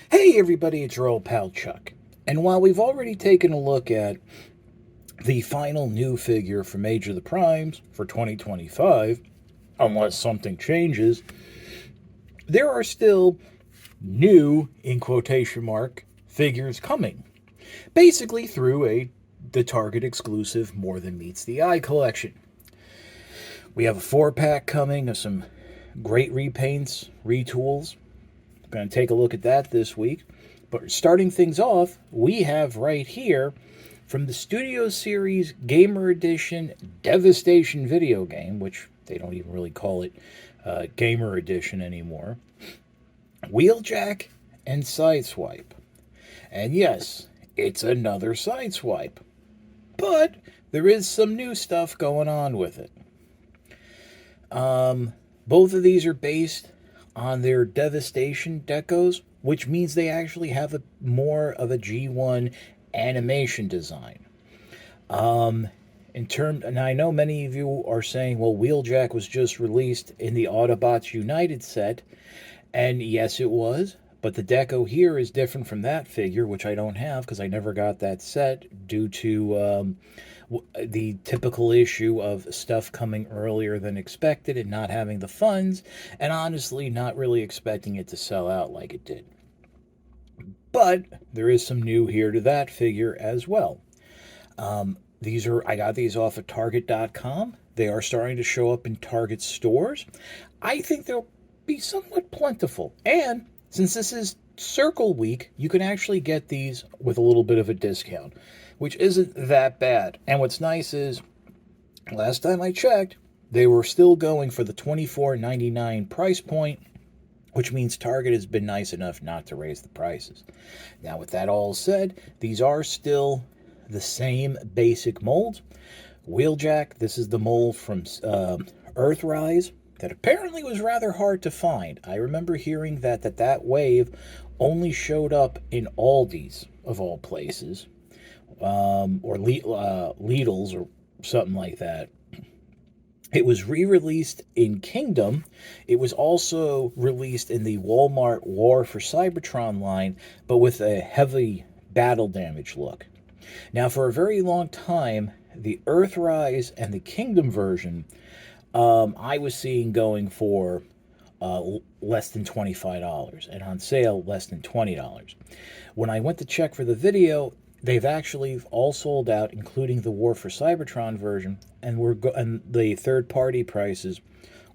Hey everybody, it's your old pal Chuck. And while we've already taken a look at the final new figure from Age of the Primes for 2025, unless something changes, there are still new, in quotation mark, figures coming. Basically through the Target exclusive More Than Meets the Eye collection. We have a 4-pack coming of some great repaints, retools. I'm going to take a look at that this week. But starting things off, we have right here from the Studio Series Gamer Edition Devastation video game, which they don't even really call it Gamer Edition anymore, Wheeljack and Sideswipe. And yes, it's another Sideswipe. But there is some new stuff going on with it. Both of these are based on their Devastation decos, which means they actually have more of a G1 animation design. And I know many of you are saying, well, Wheeljack was just released in the Autobots United set, and yes, it was. But the deco here is different from that figure, which I don't have because I never got that set due to the typical issue of stuff coming earlier than expected and not having the funds, and honestly not really expecting it to sell out like it did. But there is some new here to that figure as well. I got these off of Target.com. They are starting to show up in Target stores. I think they'll be somewhat plentiful. And since this is Circle Week, you can actually get these with a little bit of a discount, which isn't that bad. And what's nice is, last time I checked, they were still going for the $24.99 price point, which means Target has been nice enough not to raise the prices. Now, with that all said, these are still the same basic molds. Wheeljack, this is the mold from Earthrise that apparently was rather hard to find. I remember hearing that wave only showed up in Aldi's, of all places, or Lidl's or something like that. It was re-released in Kingdom. It was also released in the Walmart War for Cybertron line, but with a heavy battle damage look. Now, for a very long time, the Earthrise and the Kingdom version, I was seeing going for less than $25, and on sale, less than $20. When I went to check for the video, they've actually all sold out, including the War for Cybertron version, and the third-party prices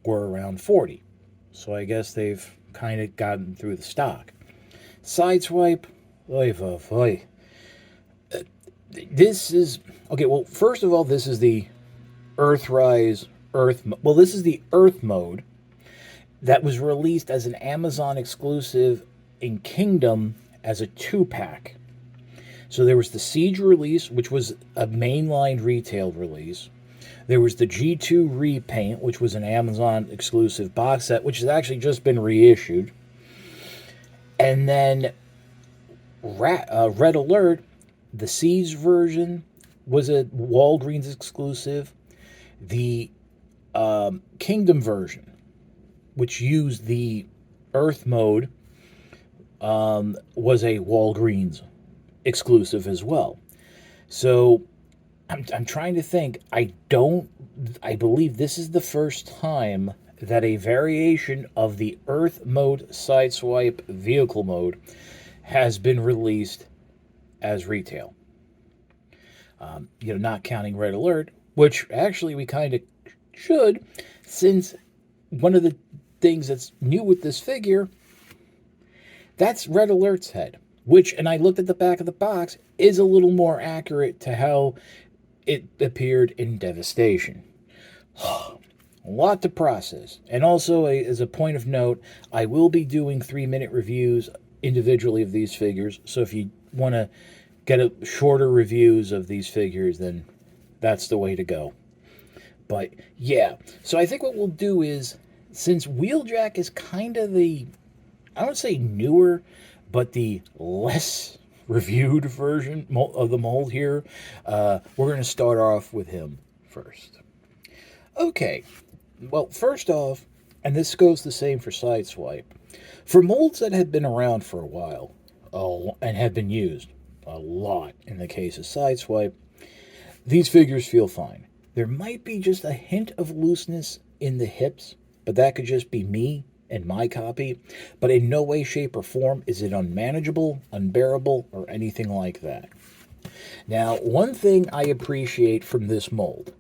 were around $40. So I guess they've kind of gotten through the stock. Sideswipe, oy vey. This is okay. Well, first of all, this is the Earthrise Earth. Well, this is the Earth mode that was released as an Amazon exclusive in Kingdom as a 2-pack. So there was the Siege release, which was a mainline retail release. There was the G2 repaint, which was an Amazon exclusive box set, which has actually just been reissued. And then Red Alert, the Siege version, was a Walgreens exclusive. The Kingdom version, which used the Earth mode, was a Walgreens exclusive as well. So I'm trying to think. I believe this is the first time that a variation of the Earth mode Sideswipe vehicle mode has been released as retail. Not counting Red Alert, which actually we kind of should, since one of the things that's new with this figure, that's Red Alert's head, which, and I looked at the back of the box, is a little more accurate to how it appeared in Devastation. A lot to process. And also, as a point of note, I will be doing 3-minute reviews individually of these figures, so if you want to get shorter reviews of these figures, then that's the way to go. But yeah, so I think what we'll do is, since Wheeljack is kind of I don't say newer, but the less reviewed version of the mold here, we're going to start off with him first. Okay, well, first off, and this goes the same for Sideswipe, for molds that have been around for a while, and have been used a lot in the case of Sideswipe, these figures feel fine. There might be just a hint of looseness in the hips, but that could just be me and my copy. But in no way, shape, or form is it unmanageable, unbearable, or anything like that. Now, one thing I appreciate from this mold,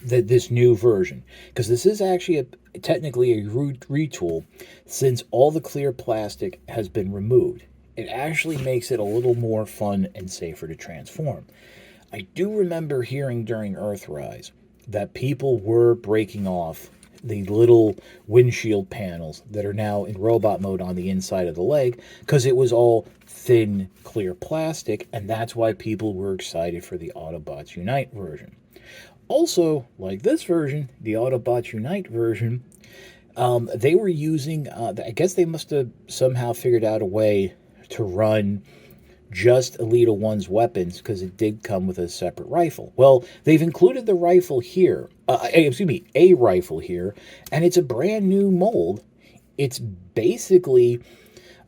this new version, because this is actually technically a retool, since all the clear plastic has been removed. It actually makes it a little more fun and safer to transform. I do remember hearing during Earthrise that people were breaking off the little windshield panels that are now in robot mode on the inside of the leg because it was all thin, clear plastic, and that's why people were excited for the Autobots Unite version. Also, like this version, the Autobots Unite version, they were using, I guess they must have somehow figured out a way to run just Elita 1's weapons because it did come with a separate rifle. Well, they've included the rifle here, a rifle here, and it's a brand new mold. It's basically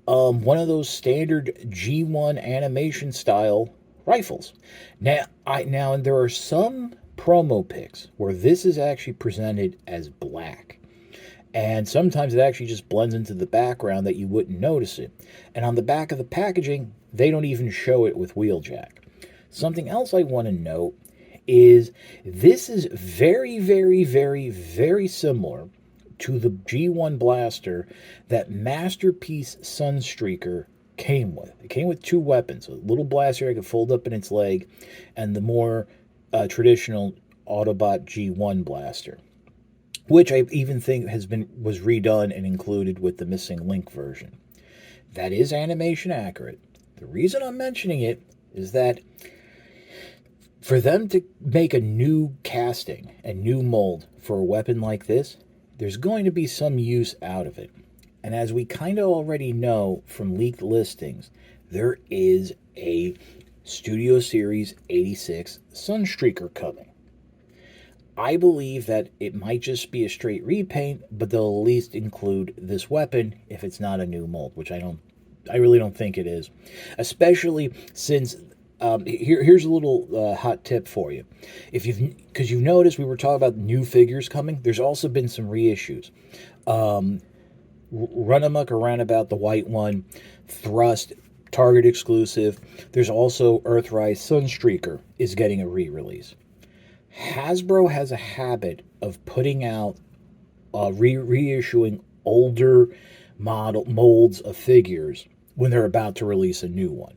one of those standard G1 animation style rifles. Now, there are some promo pics where this is actually presented as black. And sometimes it actually just blends into the background that you wouldn't notice it. And on the back of the packaging, they don't even show it with Wheeljack. Something else I want to note is this is very, very, very, very similar to the G1 blaster that Masterpiece Sunstreaker came with. It came with two weapons, a little blaster that could fold up in its leg, and the more traditional Autobot G1 blaster, which I even think was redone and included with the Missing Link version. That is animation accurate. The reason I'm mentioning it is that for them to make a new casting, a new mold for a weapon like this, there's going to be some use out of it. And as we kind of already know from leaked listings, there is a Studio Series 86 Sunstreaker coming. I believe that it might just be a straight repaint, but they'll at least include this weapon if it's not a new mold, which I really don't think it is. Especially since, here's a little hot tip for you. Because you've noticed we were talking about new figures coming, there's also been some reissues. Run Amok around about the white one, Thrust, Target exclusive. There's also Earthrise Sunstreaker is getting a re-release. Hasbro has a habit of putting out, reissuing older molds of figures when they're about to release a new one.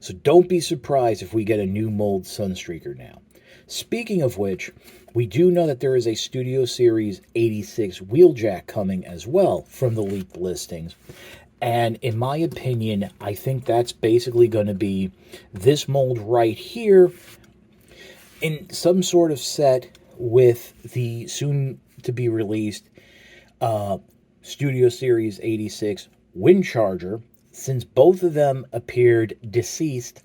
So don't be surprised if we get a new mold Sunstreaker now. Speaking of which, we do know that there is a Studio Series 86 Wheeljack coming as well from the leaked listings. And in my opinion, I think that's basically going to be this mold right here in some sort of set with the soon-to-be-released Studio Series 86 Windcharger, since both of them appeared deceased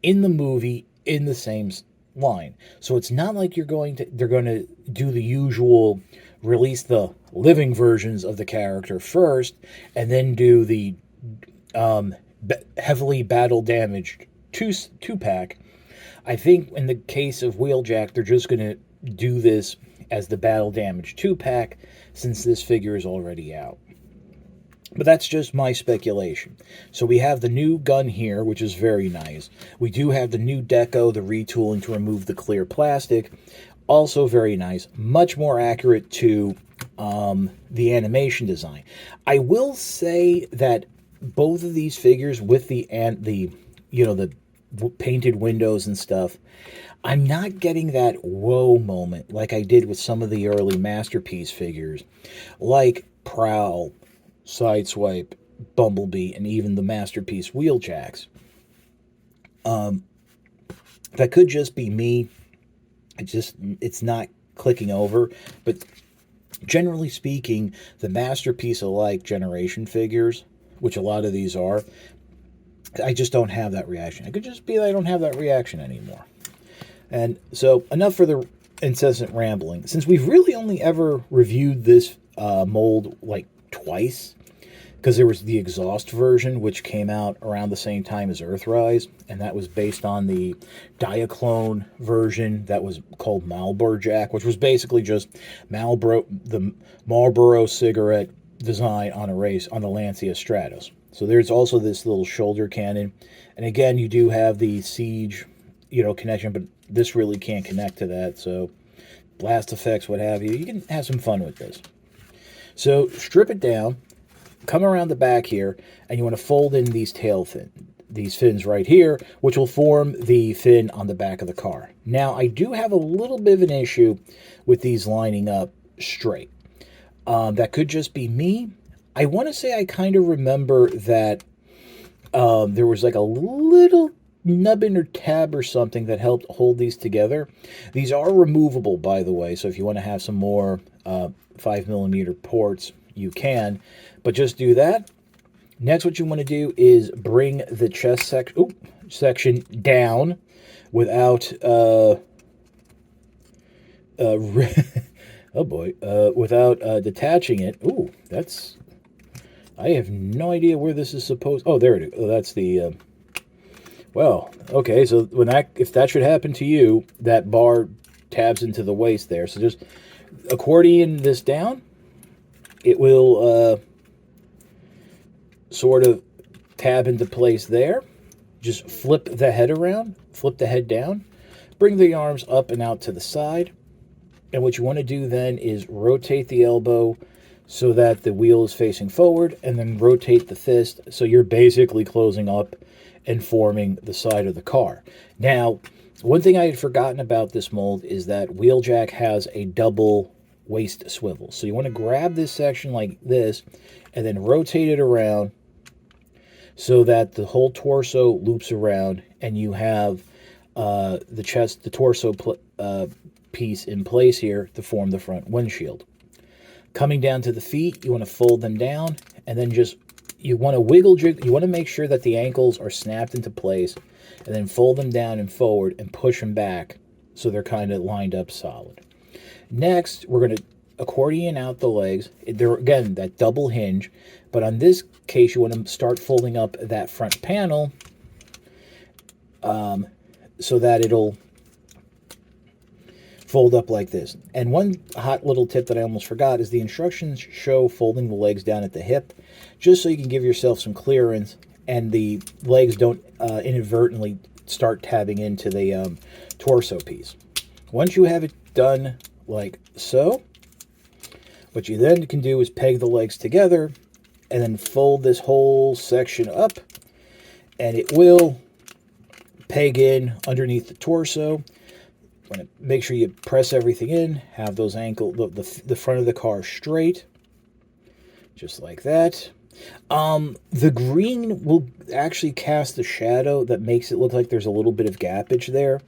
in the movie in the same line. So it's not like they're going to do the usual release the living versions of the character first and then do the heavily battle-damaged two-pack. I think in the case of Wheeljack, they're just going to do this as the battle damage 2-pack since this figure is already out. But that's just my speculation. So we have the new gun here, which is very nice. We do have the new deco, the retooling to remove the clear plastic. Also very nice. Much more accurate to the animation design. I will say that both of these figures with the painted windows and stuff, I'm not getting that whoa moment like I did with some of the early Masterpiece figures, like Prowl, Sideswipe, Bumblebee, and even the Masterpiece Wheeljacks. That could just be me. It's not clicking over, but generally speaking, the Masterpiece-alike generation figures, which a lot of these are, I just don't have that reaction. It could just be that I don't have that reaction anymore. And so, enough for the incessant rambling. Since we've really only ever reviewed this mold like twice, because there was the exhaust version, which came out around the same time as Earthrise, and that was based on the Diaclone version that was called Marlboro Jack, which was basically just the Marlboro cigarette design on a race on the Lancia Stratos. So there's also this little shoulder cannon, and again, you do have the Siege, connection, but this really can't connect to that. So blast effects, what have you, you can have some fun with this. So strip it down, come around the back here, and you want to fold in these these fins right here, which will form the fin on the back of the car. Now, I do have a little bit of an issue with these lining up straight. That could just be me. I want to say I kind of remember that there was like a little nubbin or tab or something that helped hold these together. These are removable, by the way, so if you want to have some more 5mm ports, you can, but just do that. Next, what you want to do is bring the chest section down without oh boy, without detaching it. Ooh, I have no idea where this is supposed. Oh, there it is. Oh, that's the. Well, okay. So if that should happen to you, that bar tabs into the waist there. So just accordion this down. It will sort of tab into place there. Just flip the head around. Flip the head down. Bring the arms up and out to the side. And what you want to do then is rotate the elbow so that the wheel is facing forward, and then rotate the fist so you're basically closing up and forming the side of the car. Now, one thing I had forgotten about this mold is that Wheeljack has a double waist swivel. So you want to grab this section like this and then rotate it around so that the whole torso loops around and you have the torso piece in place here to form the front windshield. Coming down to the feet, you want to fold them down, and then you want to wiggle jig. You want to make sure that the ankles are snapped into place, and then fold them down and forward and push them back so they're kind of lined up solid. Next, we're going to accordion out the legs. They're, again, that double hinge, but on this case, you want to start folding up that front panel so that it'll fold up like this. And one hot little tip that I almost forgot is the instructions show folding the legs down at the hip, just so you can give yourself some clearance and the legs don't inadvertently start tabbing into the torso piece. Once you have it done like so, what you then can do is peg the legs together and then fold this whole section up, and it will peg in underneath the torso. Want to make sure you press everything in, have those the front of the car straight, just like that. The green will actually cast a shadow that makes it look like there's a little bit of gappage there.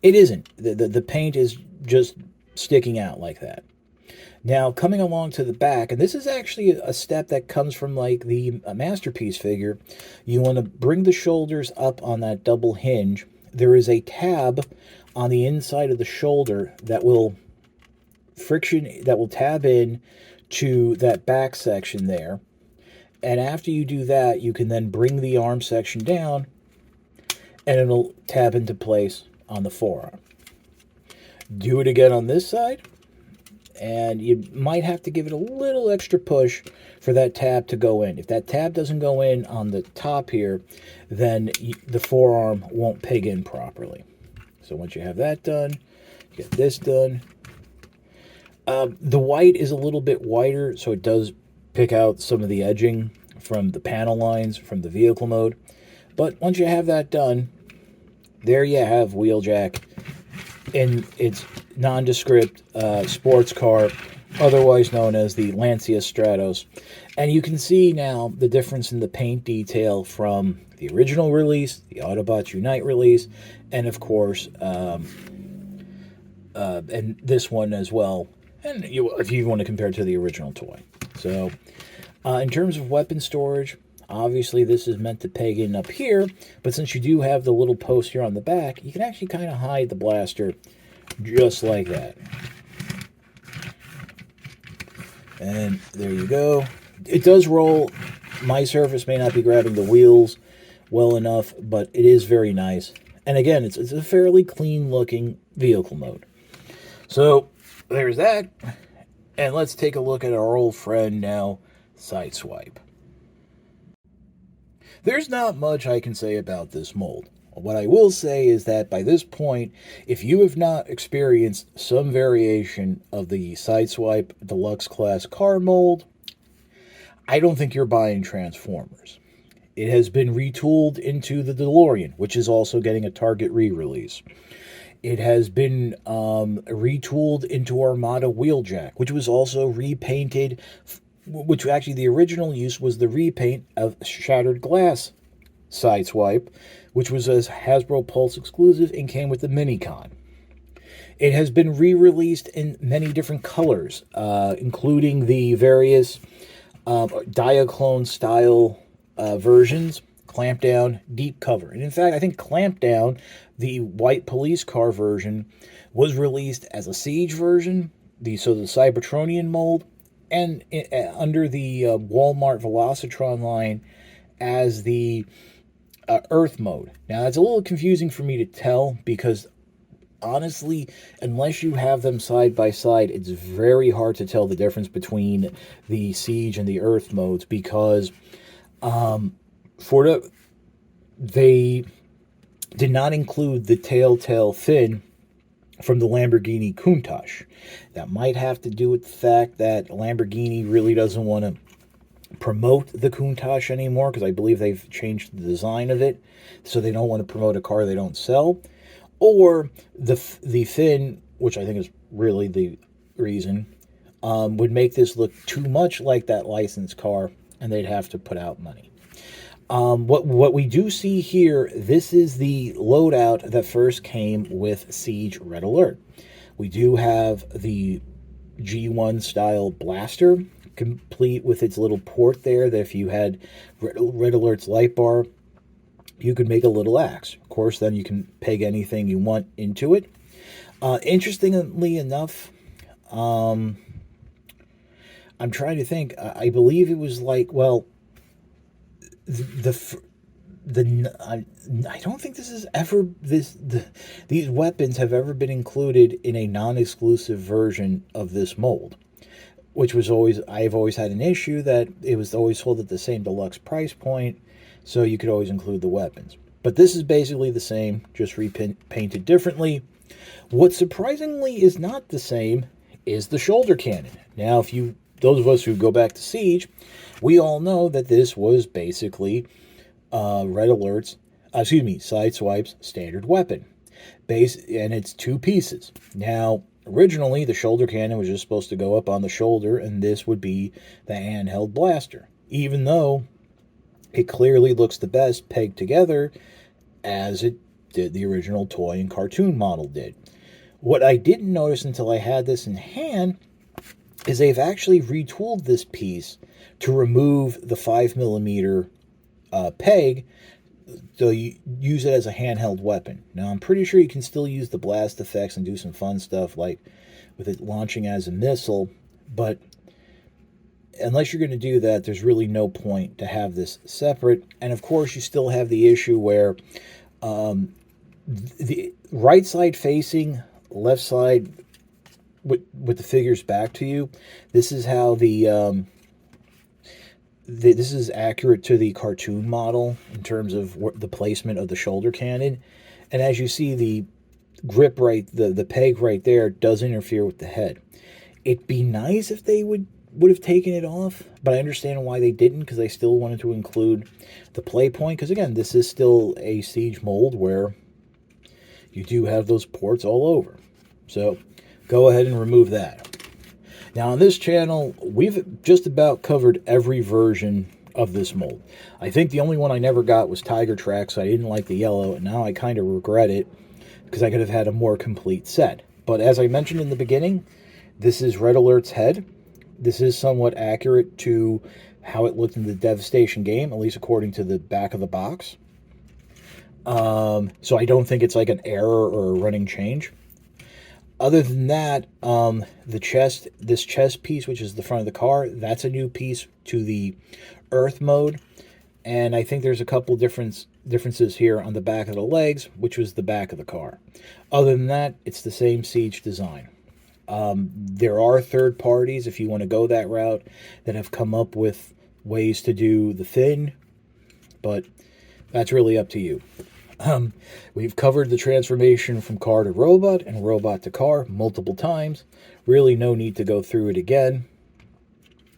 It isn't. The paint is just sticking out like that. Now, coming along to the back, and this is actually a step that comes from like the Masterpiece figure, you want to bring the shoulders up on that double hinge. There is a tab on the inside of the shoulder that will tab in to that back section there. And after you do that, you can then bring the arm section down and it'll tab into place on the forearm. Do it again on this side, and you might have to give it a little extra push for that tab to go in. If that tab doesn't go in on the top here, then the forearm won't peg in properly. So once you have that done, you get this done. The white is a little bit whiter, so it does pick out some of the edging from the panel lines from the vehicle mode. But once you have that done, there you have Wheeljack in its nondescript sports car, otherwise known as the Lancia Stratos. And you can see now the difference in the paint detail from the original release, the Autobots Unite release, and of course, and this one as well. And if you want to compare it to the original toy. So, in terms of weapon storage, obviously this is meant to peg in up here, but since you do have the little post here on the back, you can actually kind of hide the blaster just like that. And there you go. It does roll My surface may not be grabbing the wheels well enough, but it is very nice. And again, it's a fairly clean looking vehicle mode. So there's that. And let's take a look at our old friend now, Sideswipe. There's not much I can say about this mold. What I will say is that by this point, if you have not experienced some variation of the Sideswipe Deluxe Class car mold, I don't think you're buying Transformers. It has been retooled into the DeLorean, which is also getting a Target re-release. It has been retooled into Armada Wheeljack, which was also repainted, which actually the original use was the repaint of Shattered Glass Sideswipe, which was a Hasbro Pulse exclusive and came with the Minicon. It has been re-released in many different colors, including the various Diaclone style versions, Clampdown, Deep Cover. And in fact, I think Clampdown, the white police car version, was released as a Siege version, the Cybertronian mold, and under the Walmart Velocitron line as the Earth mode. Now, that's a little confusing for me to tell because, honestly, unless you have them side by side, it's very hard to tell the difference between the Siege and the Earth modes because they did not include the Telltale fin from the Lamborghini Countach. That might have to do with the fact that Lamborghini really doesn't want to promote the Countach anymore because I believe they've changed the design of it, so they don't want to promote a car they don't sell. Or the fin, which I think is really the reason, would make this look too much like that licensed car, and they'd have to put out money. What we do see here, this is the loadout that first came with Siege Red Alert. We do have the G1 style blaster, complete with its little port there, that if you had Red Alert's light bar, you could make a little axe. Of course, then you can peg anything you want into it. Interestingly enough, I'm trying to think. I believe it was like, well, I don't think this is ever these weapons have ever been included in a non-exclusive version of this mold, which was I've always had an issue that it was always sold at the same deluxe price point, so you could always include the weapons. But this is basically the same, just repainted differently. What surprisingly is not the same is the shoulder cannon. Now, those of us who go back to Siege, we all know that this was basically Sideswipe's standard weapon. And it's two pieces. Now, originally, the shoulder cannon was just supposed to go up on the shoulder, and this would be the handheld blaster. Even though it clearly looks the best pegged together as it did the original toy and cartoon model did. What I didn't notice until I had this in hand is they've actually retooled this piece to remove the 5mm peg, so you use it as a handheld weapon. Now, I'm pretty sure you can still use the blast effects and do some fun stuff like with it launching as a missile, but unless you're going to do that, there's really no point to have this separate. And of course, you still have the issue where the right side facing, left side with the figures back to you, this is how this is accurate to the cartoon model in terms of the placement of the shoulder cannon. And as you see, the grip the peg right there does interfere with the head. It'd be nice if they would have taken it off, but I understand why they didn't, because they still wanted to include the play point, because again, this is still a Siege mold where you do have those ports all over. So go ahead and remove that. Now, on this channel, we've just about covered every version of this mold. I think the only one I never got was Tiger Track, so I didn't like the yellow, and now I kind of regret it because I could have had a more complete set. But as I mentioned in the beginning, this is Red Alert's head. This is somewhat accurate to how it looked in the Devastation game, at least according to the back of the box. So I don't think it's like an error or a running change. Other than that, this chest piece, which is the front of the car, that's a new piece to the Earth mode. And I think there's a couple differences here on the back of the legs, which was the back of the car. Other than that, it's the same Siege design. There are third parties, if you want to go that route, that have come up with ways to do the fin, but that's really up to you. We've covered the transformation from car to robot and robot to car multiple times. Really no need to go through it again.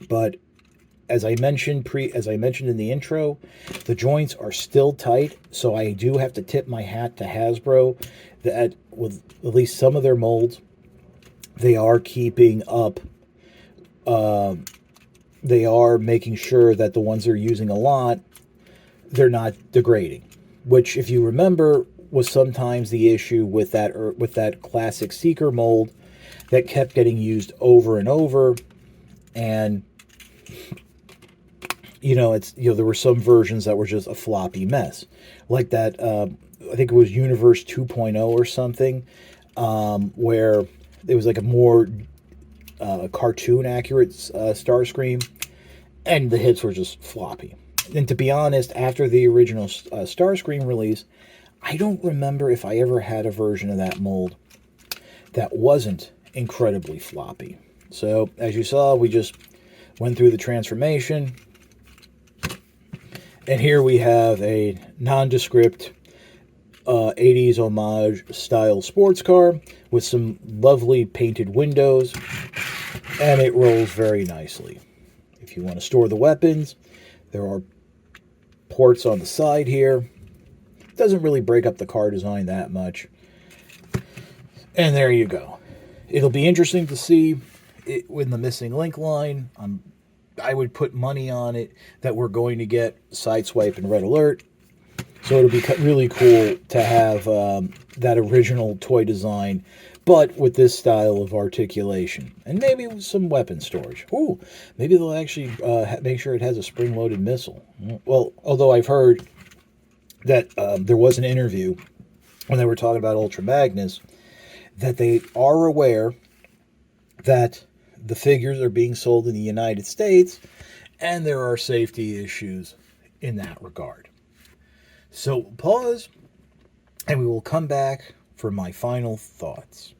But as I mentioned in the intro, the joints are still tight, so I do have to tip my hat to Hasbro that with at least some of their molds, they are keeping up. They are making sure that the ones they're using a lot, they're not degrading. Which, if you remember, was sometimes the issue with that classic Seeker mold that kept getting used over and over, and there were some versions that were just a floppy mess, like that. I think it was Universe 2.0 or something, where it was like a more cartoon accurate Starscream, and the hits were just floppy. And to be honest, after the original Starscream release, I don't remember if I ever had a version of that mold that wasn't incredibly floppy. So, as you saw, we just went through the transformation. And here we have a nondescript 80s homage style sports car with some lovely painted windows. And it rolls very nicely. If you want to store the weapons, there are ports on the side here. Doesn't really break up the car design that much. And there you go. It'll be interesting to see it with the missing link line. I would put money on it that we're going to get Sideswipe and Red Alert. So it'll be really cool to have that original toy design, but with this style of articulation. And maybe with some weapon storage. Ooh, maybe they'll actually make sure it has a spring-loaded missile. Well, although I've heard that there was an interview when they were talking about Ultra Magnus, that they are aware that the figures are being sold in the United States, and there are safety issues in that regard. So pause, and we will come back for my final thoughts.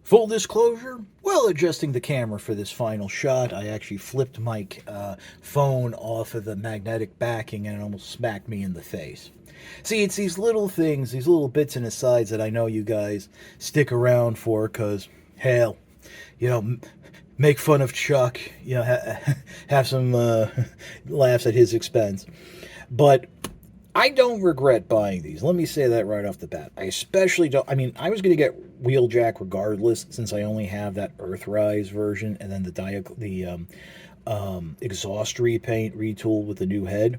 Full disclosure, while adjusting the camera for this final shot, I actually flipped my phone off of the magnetic backing and it almost smacked me in the face. See, it's these little things, these little bits and asides that I know you guys stick around for because, hell, make fun of Chuck, have some laughs at his expense. But I don't regret buying these. Let me say that right off the bat. I especially don't. I mean, I was going to get Wheeljack regardless, since I only have that Earthrise version and then the exhaust repaint retool with the new head.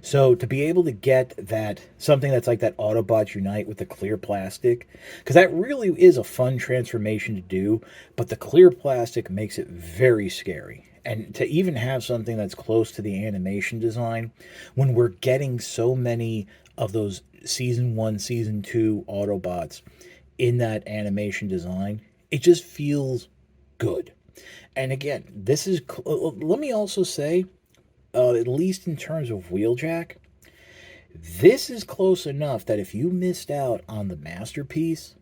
So to be able to get that, something that's like that Autobots Unite with the clear plastic, because that really is a fun transformation to do, but the clear plastic makes it very scary. And to even have something that's close to the animation design, when we're getting so many of those Season 1, Season 2 Autobots in that animation design, it just feels good. And again, this is, let me also say, at least in terms of Wheeljack, this is close enough that if you missed out on the masterpiece,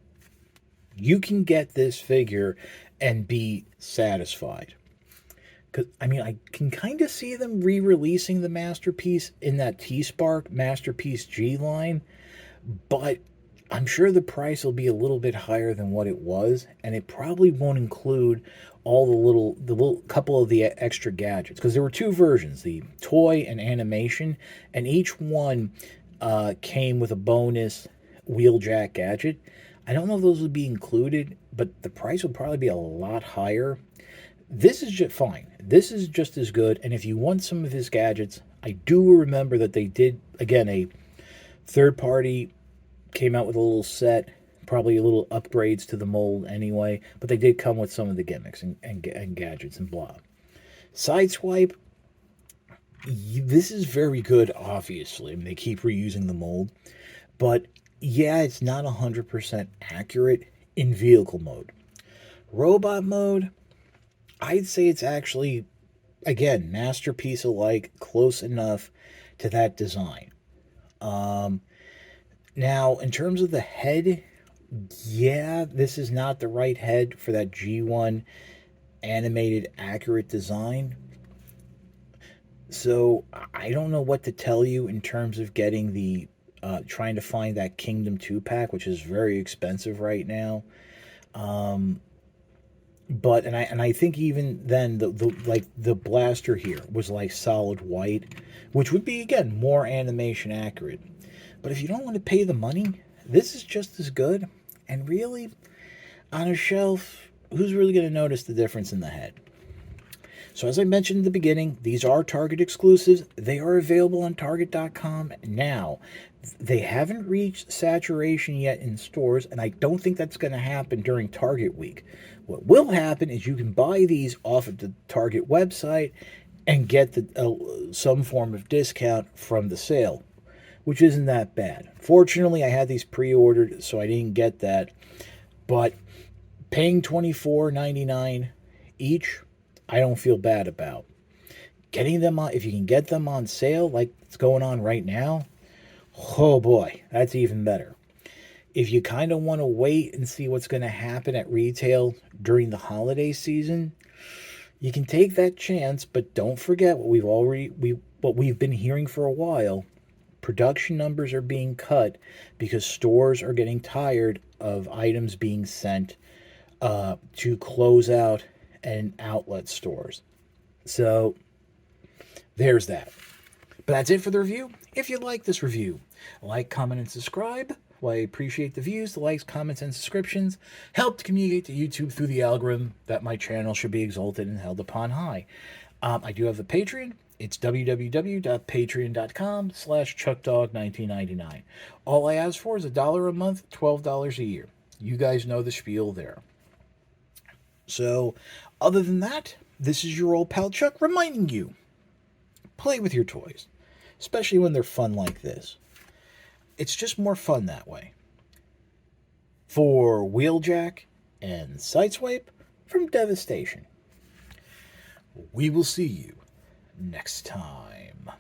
you can get this figure and be satisfied. Because, I mean, I can kind of see them re-releasing the masterpiece in that T-Spark Masterpiece G line, but I'm sure the price will be a little bit higher than what it was, and it probably won't include all the little couple of the extra gadgets, because there were two versions, the toy and animation, and each one came with a bonus Wheeljack gadget. I don't know if those would be included, but the price would probably be a lot higher. This is just fine. This is just as good, and if you want some of his gadgets, I do remember that they did, again, a third party came out with a little set, probably a little upgrades to the mold anyway, but they did come with some of the gimmicks and gadgets and blah. Sideswipe, this is very good, obviously. I mean, they keep reusing the mold, but Yeah, it's not 100% accurate in vehicle mode. Robot mode, I'd say it's actually, again, masterpiece alike, close enough to that design. Now, in terms of the head, yeah, this is not the right head for that G1 animated accurate design. So I don't know what to tell you in terms of getting the trying to find that Kingdom 2 pack, which is very expensive right now. But and I think even then the like the blaster here was like solid white, which would be again more animation accurate. But if you don't want to pay the money, this is just as good. And really, on a shelf, who's really going to notice the difference in the head? So, as I mentioned in the beginning, these are Target exclusives. They are available on Target.com now. They haven't reached saturation yet in stores, and I don't think that's going to happen during Target week. What will happen is you can buy these off of the Target website and get some form of discount from the sale, which isn't that bad. Fortunately, I had these pre-ordered, so I didn't get that. But paying $24.99 each, I don't feel bad about. Getting them on, if you can get them on sale like it's going on right now, oh boy, that's even better. If you kind of want to wait and see what's going to happen at retail during the holiday season, you can take that chance, but don't forget what we've been hearing for a while. Production numbers are being cut because stores are getting tired of items being sent to close out and outlet stores. So there's that. But that's it for the review. If you like this review, like, comment, and subscribe. Well, I appreciate the views, the likes, comments, and subscriptions. Help to communicate to YouTube through the algorithm that my channel should be exalted and held upon high. I do have a Patreon. It's www.patreon.com/chuckdog1999. All I ask for is $1 a month, $12 a year. You guys know the spiel there. So, other than that, this is your old pal Chuck reminding you, play with your toys, especially when they're fun like this. It's just more fun that way. For Wheeljack and Sideswipe from Devastation, we will see you next time.